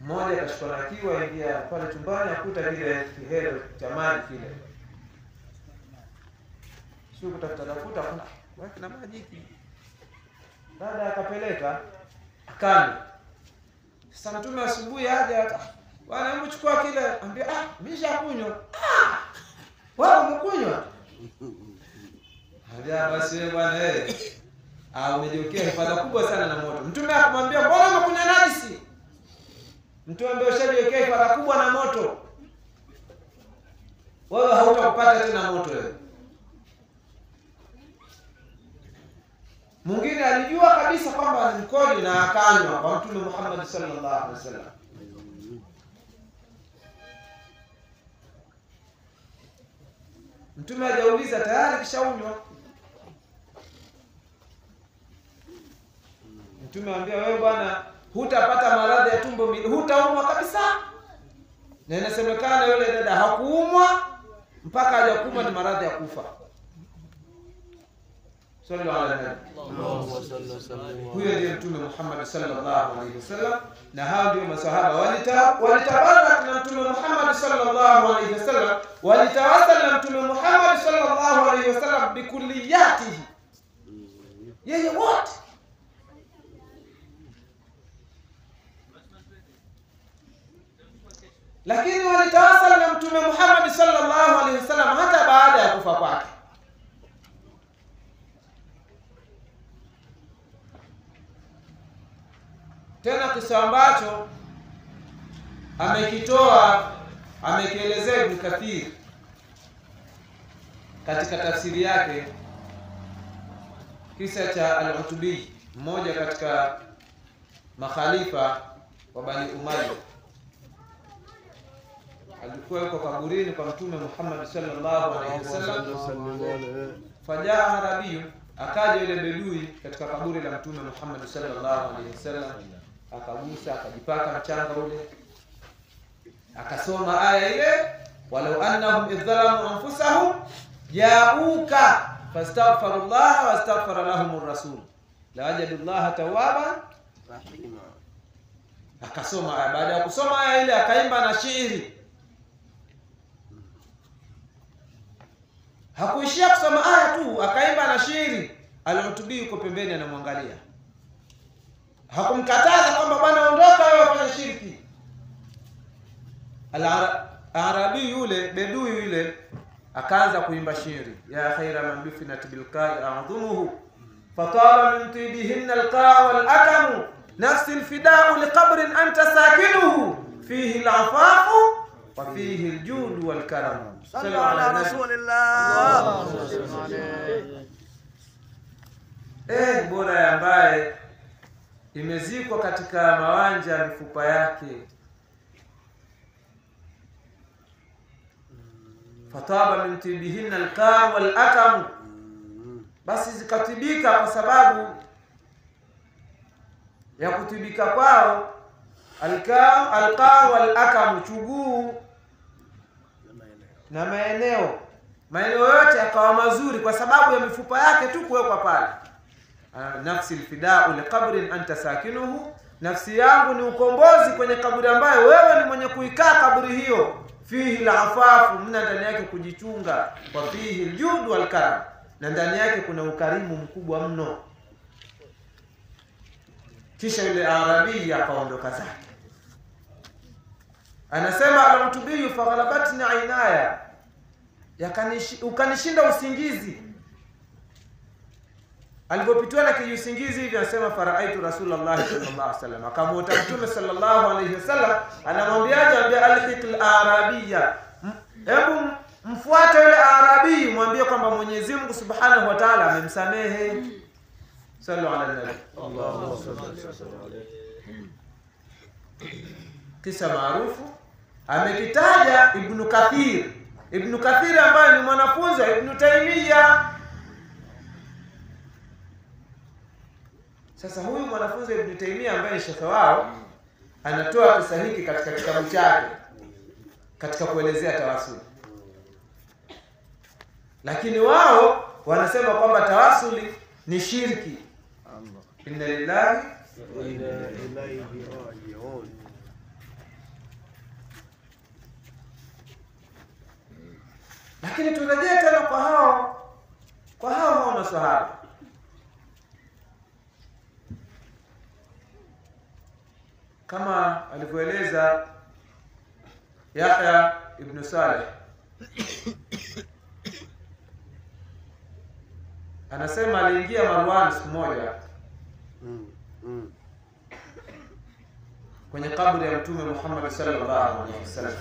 Mmoja akashikwa na kiu, aingia pale chumbani akuta kile kihero cha maji kile. Sio kutafuta kuna wapi na maji hiki. Dada akapeleka akanywa. Sasa Mtume asubuhi aje, bwana hebu chukua kile, ambia mimi nishakunywa. Wewe umekunywa? Ambia basi wewe bwana umejiwekea hifadha kubwa sana na moto. Mtume akamwambia mbona umekunywa najisi? Mtume ambaye ushajiwekea hifadha kubwa na moto, wewe hautakupata tena moto wewe. Mwingine alijua kabisa kwamba ni mkojo na akanywa kwa Mtume Muhammad sallallahu alaihi wasallam. Mtume hajauliza, tayari kishaunywa. Mtume anambia wewe bwana hutapata maradhi ya tumbo, hutaumwa kabisa. Na inasemekana yule dada hakuumwa mpaka hajakuumwa ni maradhi ya kufa. Sallallahu alaihi wasallam. Huyo ndiye Mtume Muhammad sallallahu alaihi wasallam, na hao ndio masahaba walitabarak na Mtume Muhammad sallallahu alaihi wasallam, walitawasal na Mtume Muhammad sallallahu alaihi wasallam bikulliyatihi, yeye wote. Lakini walitawasal na Mtume Muhammad sallallahu alaihi wasallam hata baada ya kufa kwake. Tena kisa ambacho amekielezea Ibn Kathir katika tafsiri yake, kisa cha Al-Utubi, mmoja katika makhalifa wa Bani Umayya. Alikuwa yuko kaburini kwa Mtume Muhammad sallallahu alaihi wasallam. Fajaa Arabiyu, akaja yule bedui katika kaburi la Mtume Muhammad sallallahu alaihi wasallam, akagusa, akajipaka mchanga ule, akasoma aya ile, walau annahum idhalamu anfusahum ja'uka fastaghfirullaha wastaghfara lahumur rasul lawajadullaha tawwaban rahima. Akasoma aya. Baada ya kusoma aya ile akaimba na shairi. Hakuishia kusoma aya tu, akaimba na shairi. Al-Utubi yuko pembeni anamwangalia. Hakumkataza kwamba bwana ondoka wewe fanya shirki. Al-Arabi yule bedui yule akaanza kuimba shairi, ya khaira man bifinat bilqa'i a'dhumuhu fatala min tibihinna alqa' wal akamu nafsi alfida'u liqabrin anta sakinuhu fihi al'afafu wa fihi aljud wal karam. Sallallahu ala rasulillah. Bora ambaye imezikwa katika mawanja ya mifupa yake. Fataba min tibihinna alqa' wal akam, basi zikatibika kwa sababu ya kutibika kwao alqa' wal akam, chuguu na maeneo yote yakawa mazuri kwa sababu ya mifupa yake tu kuwekwa pale. Nafsi alfida'u liqabrin anta sakinuhu, nafsi yangu ni ukombozi kwenye kaburi ambayo wewe ni mwenye kuikaa kaburi hiyo. Fihi al-afafu, mna ndani yake kujichunga. Wa fihi al-jud wal karam, na ndani yake kuna ukarimu mkubwa mno. Kisha yule Arabi akaondoka zake. Anasema Al-Utubi, faghalabatni ainaya, ukanishinda usingizi. Alipopitwa na kiusingizi hivi, anasema faraitu Rasulullah sallallahu alaihi wasallam, akamuota Mtume sallallahu alaihi wasallam anamwambiaje, ambia alhiq al-arabiyya, hebu mfuate yule Arabi, mwambie kwamba Mwenyezi Mungu Subhanahu wa Ta'ala amemsamehe. Sallallahu alaihi wasallam. Allahumma salli alayhi. Kisa maarufu amekitaja Ibn Kathir. Ibn Kathir ambaye ni mwanafunzi wa Ibn Taymiyyah. Sasa huyu mwanafunzi wa Ibn Taymiyyah ambaye ni shekhe wao anatoa kisa hiki katika kitabu chake katika kuelezea tawasuli. Lakini wao wanasema kwamba tawasuli ni shirki. Inna lillahi wa inna ilaihi raji'un. Lakini turejee tena kwa hao maswahaba. Kama alivyoeleza Yahya ibn Saleh, anasema aliingia Marwan siku moja kwenye kaburi ya Mtume Muhammad sallallahu alaihi wasallam.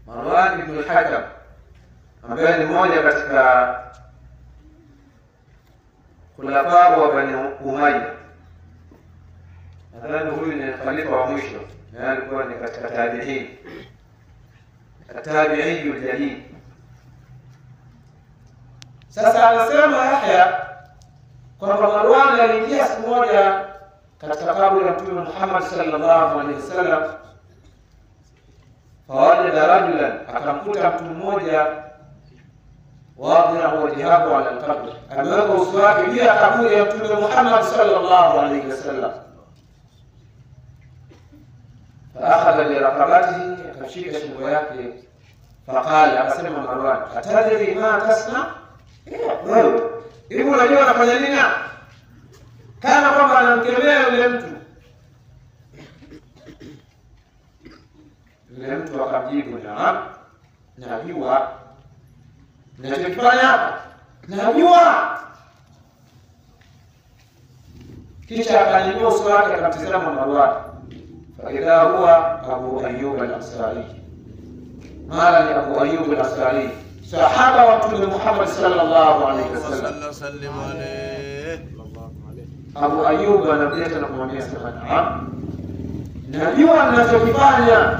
Marwan ibn al-Hakam ambaye ni mmoja katika khulafa wa Bani Umayya, nadhani huyu ni khalifa wa mwisho, na alikuwa ni katika tabi'in al-jalil. Sasa anasema Yahya kwamba Marwan aliingia siku moja katika kaburi ya Mtume Muhammad sallallahu alaihi wasallam, fawajada rajulan, akamkuta mtu mmoja wadhi'a wajhahu ala al-qabr, ameweka uso wake juu ya kaburi ya Mtume Muhammad sallallahu alaihi wasallam. Faakhadha bi raqabatihi, akashika shingo yake. Faqala, akasema Marwan, atadri ma tasna, wewe hivi unajua unafanya nini hapa? Kana kwamba anamkemea yule mtu. Yule mtu akamjibu, naam, najua ninachokifanya hapa, najua. Kisha akanyanyua uso wake akamtazama Marwan, fa idha huwa Abu Ayyub al-Ansari. Mara ni Abu Ayyub al-Ansari, sahaba wa Mtume Muhammad sallallahu alaihi wasallam. Abu Ayyub anamleta na kumwambia, sema naam, najua ninachokifanya.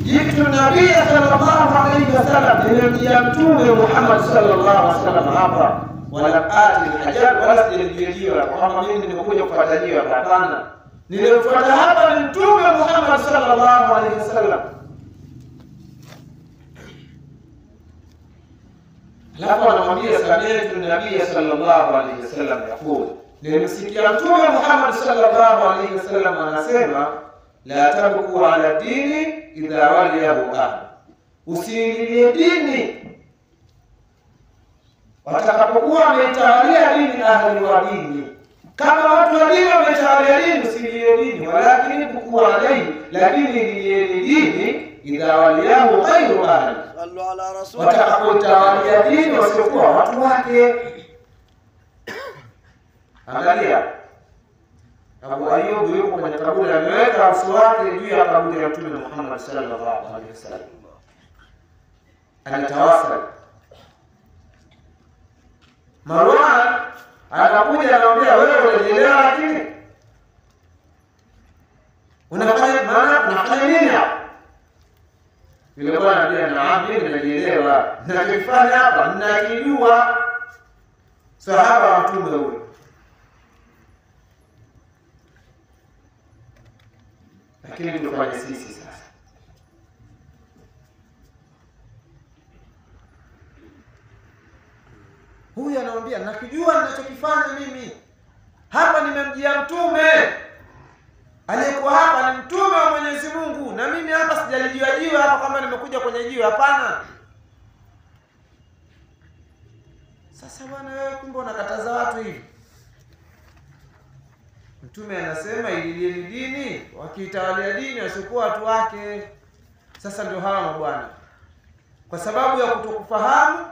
Jitu nabii sallallahu alaihi wasallam, nimemjia Mtume Muhammad sallallahu alaihi wasallam hapa, wala ati hajab, wala sijalijiwa kwamba mimi nimekuja kufuata jiwa. Hapana, nilimfuata hapa ni Mtume Muhammad sallallahu alaihi wasallam. Alafu anamwambia, sami'tu nabii sallallahu alaihi wasallam yaqul, nilimsikia Mtume Muhammad sallallahu alaihi wasallam anasema, la tabku ala dini idha waliyahu ahli, usiingilie dini watakapokuwa wameitawalia dini ahli wa dini. Kama watu wa dini wameitawalia dini, usiingilie dini, walakini kukuwa alaihi, lakini ingilie dini idha waliyahu ghayru ahli, watakapoitawalia dini wasiokuwa watu wake. Angalia, Abu Ayyub yuko kwenye kaburi, ameweka uso wake juu ya kaburi ya Mtume Muhammad sallallahu alaihi wasallam, anatawasal. Marwan anakuja anamwambia, wewe unajielewa, lakini unafanya nini hapa? Yule bwana anambia, naam, mimi najielewa, ninachofanya hapa ninakijua. Sahaba wa Mtume huyo. Lakini tufanye sisi sasa. Huyu anamwambia, nakijua ninachokifanya mimi. Hapa nimemjia Mtume. Aliyekuwa hapa ni Mtume wa Mwenyezi Mungu, na mimi hapa sijalijiwa jiwe hapa kama nimekuja kwenye jiwe, hapana. Sasa bwana, wewe kumbe unakataza watu hivi. Mtume anasema ililieni dini, wakiitawalia dini wasiokuwa watu wake. Sasa ndio hawa mabwana, kwa sababu ya kutokufahamu,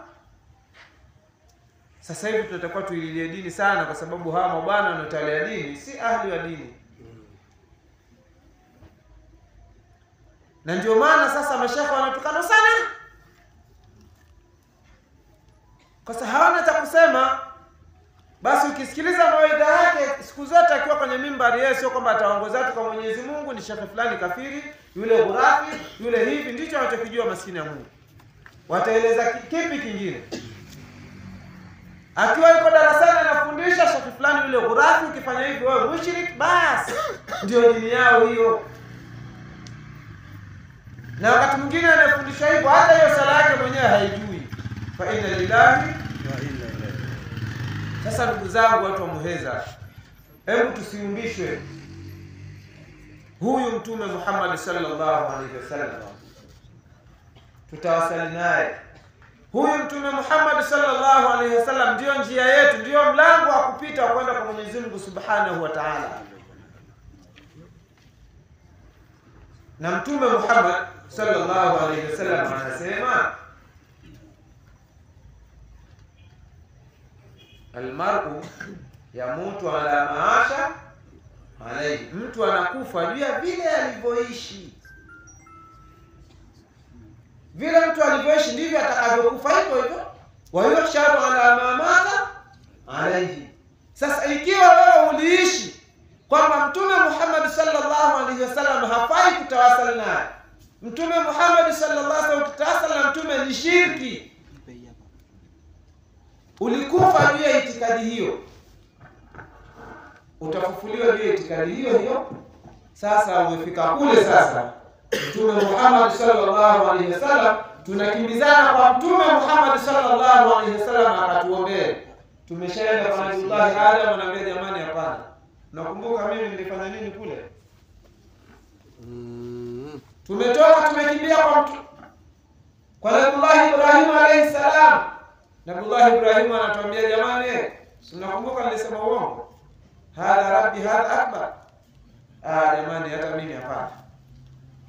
sasa hivi tunatakiwa tuililie dini sana, kwa sababu hawa mabwana wanaotawalia dini si ahli wa dini. Na ndio maana sasa mashaka wanatukana sana, kwa sababu hawana cha kusema. Basi ukisikiliza mawaidha yake siku zote akiwa kwenye mimbari, yeye sio kwamba ataongoza watu kwa Mwenyezi Mungu, ni shekhe fulani kafiri, yule ghurafi, yule hivi. Ndicho wanachokijua maskini ya Mungu. Wataeleza kipi kingine? Akiwa yuko darasani anafundisha shekhe fulani, yule ghurafi, ukifanya hivi wewe mushrik, basi ndio dini yao hiyo. Na wakati mwingine anafundisha hivyo, hata hiyo sala yake mwenyewe haijui. Fa inna lillahi wa inna ilaihi. Sasa ndugu zangu, watu wa Muheza, hebu tusiumbishwe. huyu Mtume Muhammad sallallahu alaihi wasallam, tutawasali naye. Huyu Mtume Muhammad sallallahu alaihi wasallam ndio njia yetu, ndio mlango wa kupita kwenda kwa Mwenyezi Mungu Subhanahu wa Ta'ala. Na Mtume Muhammad sallallahu alaihi wasallam anasema, almar'u yamutu ala maasha alayhi, mtu anakufa juu ya vile alivyoishi. Vile mtu alivyoishi ndivyo atakavyokufa, hivyo hivyo. Wa yuhsharu ala ma mata alayhi. Sasa ikiwa wewe uliishi kwamba Mtume Muhammad sallallahu alaihi wasallam hafai kutawasal naye, Mtume Muhammad sallallahu alaihi wasallam kutawasal na mtume ni shirki, ulikufa juu ya itikadi hiyo, utafufuliwa juu ya itikadi hiyo hiyo. Sasa umefika kule, sasa Mtume Muhammad sallallahu alaihi wasallam, tunakimbizana kwa Mtume Muhammad sallallahu alaihi wasallam akatuombea. Tumeshaenda kwa Nabii Adam, anaambia jamani, hapana, nakumbuka mimi nilifanya nini kule. Tumetoka tumekimbia kwa Nabii Ibrahim alayhi salam. Nabii Ibrahim anatuambia jamani, nakumbuka nilisema uongo, hadha rabbi hadha akbar. Jamani, hata mimi hapana.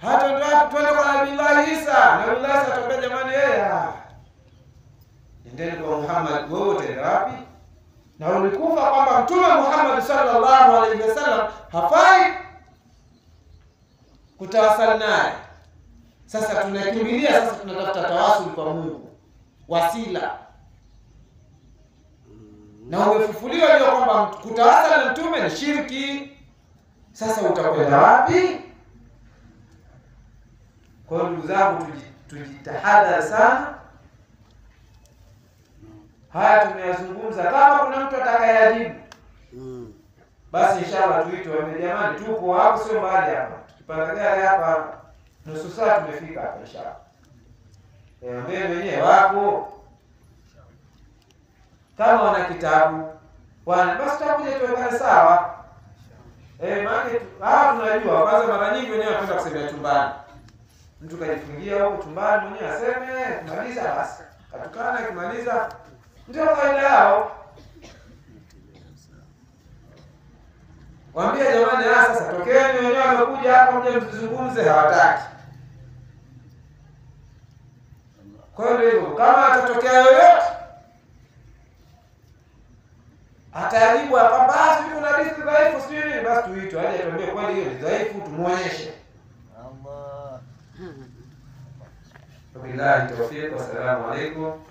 Hata ndio twende kwa Nabii Isa. Nabii Isa atambia jamani, nendeni kwa Muhammad. Wewe utaenda wapi? Na ulikufa kwamba Mtume Muhammad sallallahu alaihi wasallam hafai kutawasal naye. Sasa tunakimbilia, sasa tunatafuta tawasul kwa Mungu, wasila. Na umefufuliwa ndio kwamba kutawasal na mtume ni shirki. Sasa utakwenda wapi? Kwa ndugu zangu, tujitahadhari sana. Haya tumeyazungumza. Kama kuna mtu atakayejibu, basi inshallah tuitwe, jamani, tuko hapo, sio mbali hapa. Tukipanda gari hapa nusu saa tumefika hapa inshallah. Mbele wenyewe wapo. Kama wana kitabu basi tutakuja tuwekane sawa. Maana tunajua kwanza, mara nyingi wenyewe wanapenda kusema chumbani. Mtu kajifungia huko chumbani mwenyewe aseme kumaliza, basi katukana, kimaliza ndio kaida yao. Waambie jamani, sasa tokeni, wenyewe wamekuja hapa mje mzungumze, hawataki. Kwa hiyo hivyo, kama atatokea yoyote atajibu hapa, basi kuna hadithi dhaifu sio nini, basi tuitwe aje tuambie kweli hiyo ni dhaifu, tumuonyeshe. Allah. Wabillahi tawfiq, wassalamu alaykum.